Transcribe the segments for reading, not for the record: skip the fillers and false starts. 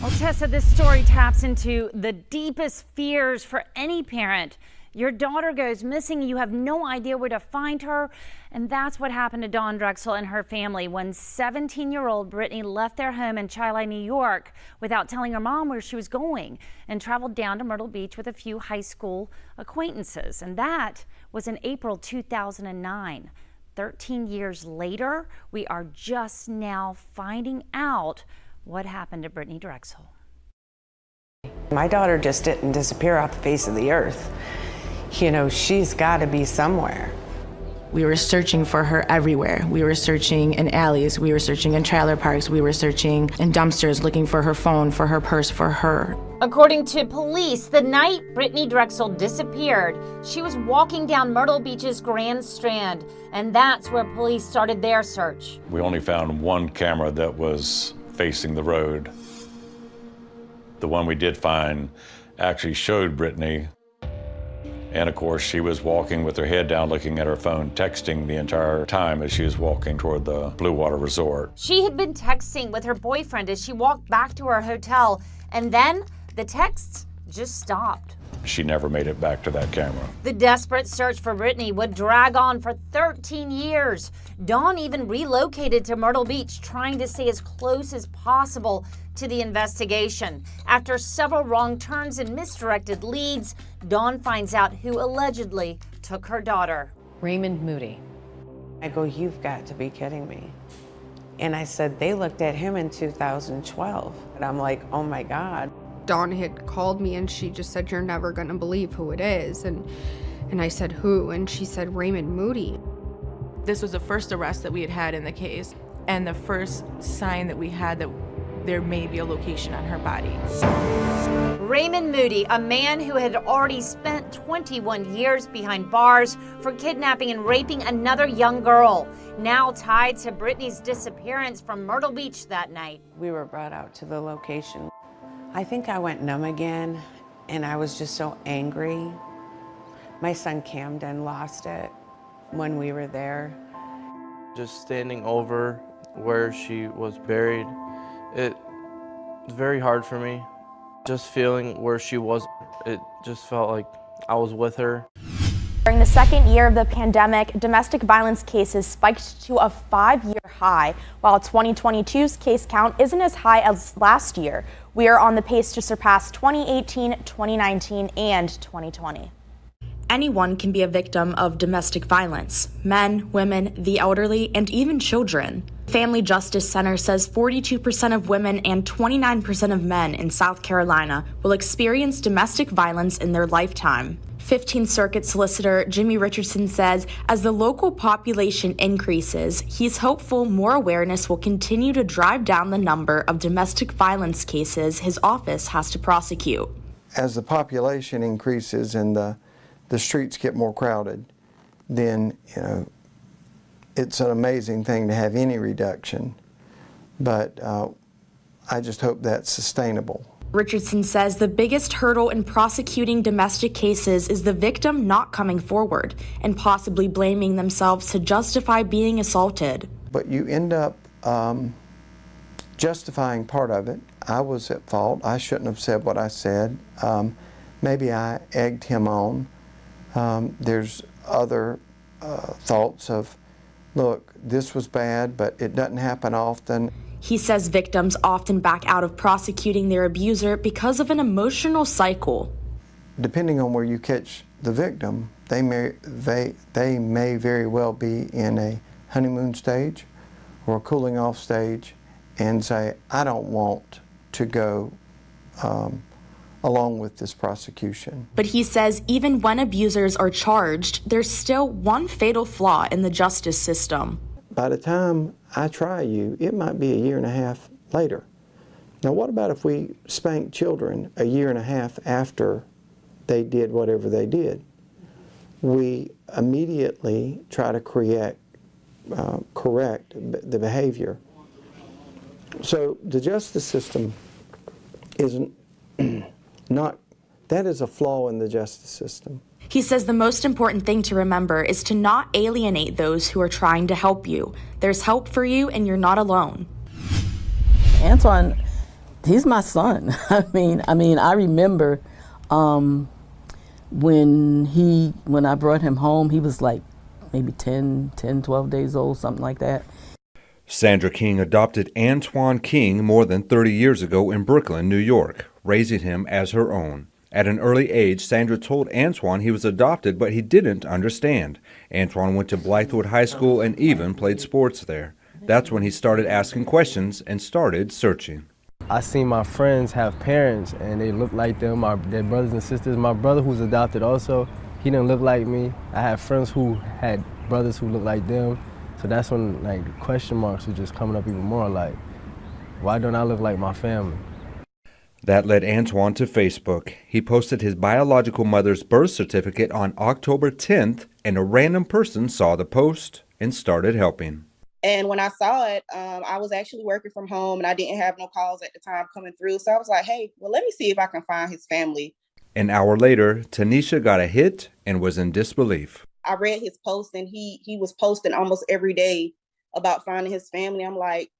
Well, Tessa, this story taps into the deepest fears for any parent. Your daughter goes missing, you have no idea where to find her, and that's what happened to Dawn Drexel and her family when 17-year-old Brittanee left their home in Chi-Li, New York without telling her mom where she was going and traveled down to Myrtle Beach with a few high school acquaintances. And that was in April 2009. 13 years later, we are just now finding out what happened to Brittanee Drexel. My daughter just didn't disappear off the face of the earth. You know, she's got to be somewhere. We were searching for her everywhere. We were searching in alleys, we were searching in trailer parks, we were searching in dumpsters looking for her phone, for her purse, for her. According to police, the night Brittanee Drexel disappeared, she was walking down Myrtle Beach's Grand Strand, and that's where police started their search. We only found one camera that was facing the road. The one we did find actually showed Brittanee, and of course she was walking with her head down looking at her phone, texting the entire time as she was walking toward the Blue Water Resort. She had been texting with her boyfriend as she walked back to her hotel, and then the texts just stopped. She never made it back to that camera. The desperate search for Brittanee would drag on for 13 years. Dawn even relocated to Myrtle Beach, trying to stay as close as possible to the investigation. After several wrong turns and misdirected leads, Dawn finds out who allegedly took her daughter. Raymond Moody. I go, you've got to be kidding me. And I said, they looked at him in 2012. And I'm like, oh my God. Dawn had called me and she just said, you're never gonna believe who it is. And I said, who? And she said, Raymond Moody. This was the first arrest that we had had in the case, and the first sign that we had that there may be a location on her body. Raymond Moody, a man who had already spent 21 years behind bars for kidnapping and raping another young girl, now tied to Brittanee's disappearance from Myrtle Beach that night. We were brought out to the location. I think I went numb again, and I was just so angry. My son Camden lost it when we were there. Just standing over where she was buried, it was very hard for me. Just feeling where she was, it just felt like I was with her. During the second year of the pandemic, domestic violence cases spiked to a 5-year high, while 2022's case count isn't as high as last year. We are on the pace to surpass 2018, 2019, and 2020. Anyone can be a victim of domestic violence: men, women, the elderly, and even children. Family Justice Center says 42% of women and 29% of men in South Carolina will experience domestic violence in their lifetime. 15th Circuit Solicitor Jimmy Richardson says as the local population increases, he's hopeful more awareness will continue to drive down the number of domestic violence cases his office has to prosecute. As the population increases and the streets get more crowded, then, you know, it's an amazing thing to have any reduction, but I just hope that's sustainable. Richardson says the biggest hurdle in prosecuting domestic cases is the victim not coming forward and possibly blaming themselves to justify being assaulted. But you end up justifying part of it. I was at fault. I shouldn't have said what I said. Maybe I egged him on. There's other thoughts of, look, this was bad, but it doesn't happen often. He says victims often back out of prosecuting their abuser because of an emotional cycle. Depending on where you catch the victim, they may very well be in a honeymoon stage or a cooling off stage and say, I don't want to go along with this prosecution. But he says even when abusers are charged, there's still one fatal flaw in the justice system. By the time I try you, it might be a year and a half later. Now what about if we spank children a year and a half after they did whatever they did? We immediately try to correct the behavior. So the justice system isn't that is a flaw in the justice system. He says the most important thing to remember is to not alienate those who are trying to help you. There's help for you and you're not alone. Antoine He's my son. I mean, I remember when I brought him home, he was like maybe 10, 12 days old, something like that. Sandra King adopted Antoine King more than 30 years ago in Brooklyn, New York, raising him as her own. At an early age, Sandra told Antoine he was adopted, but he didn't understand. Antoine went to Blythewood High School and even played sports there. That's when he started asking questions and started searching. I seen my friends have parents and they look like them, their brothers and sisters. My brother, who's adopted also, he didn't look like me. I had friends who had brothers who looked like them. So that's when like question marks were just coming up even more, like, why don't I look like my family? That led Antoine to Facebook. He posted his biological mother's birth certificate on October 10th, and a random person saw the post and started helping. And when I saw it, I was actually working from home and I didn't have no calls at the time coming through. So I was like, hey, well, let me see if I can find his family. An hour later, Tanisha got a hit and was in disbelief. I read his post and he was posting almost every day about finding his family. I'm like,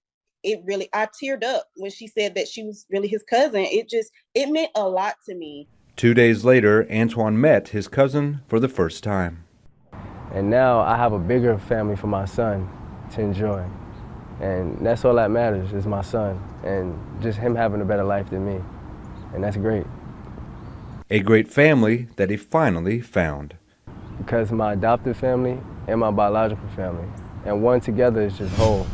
I teared up when she said that she was really his cousin. It meant a lot to me. 2 days later, Antoine met his cousin for the first time. And now I have a bigger family for my son to enjoy. And that's all that matters, is my son and just him having a better life than me. And that's great. A great family that he finally found. Because my adopted family and my biological family, and one together is just whole.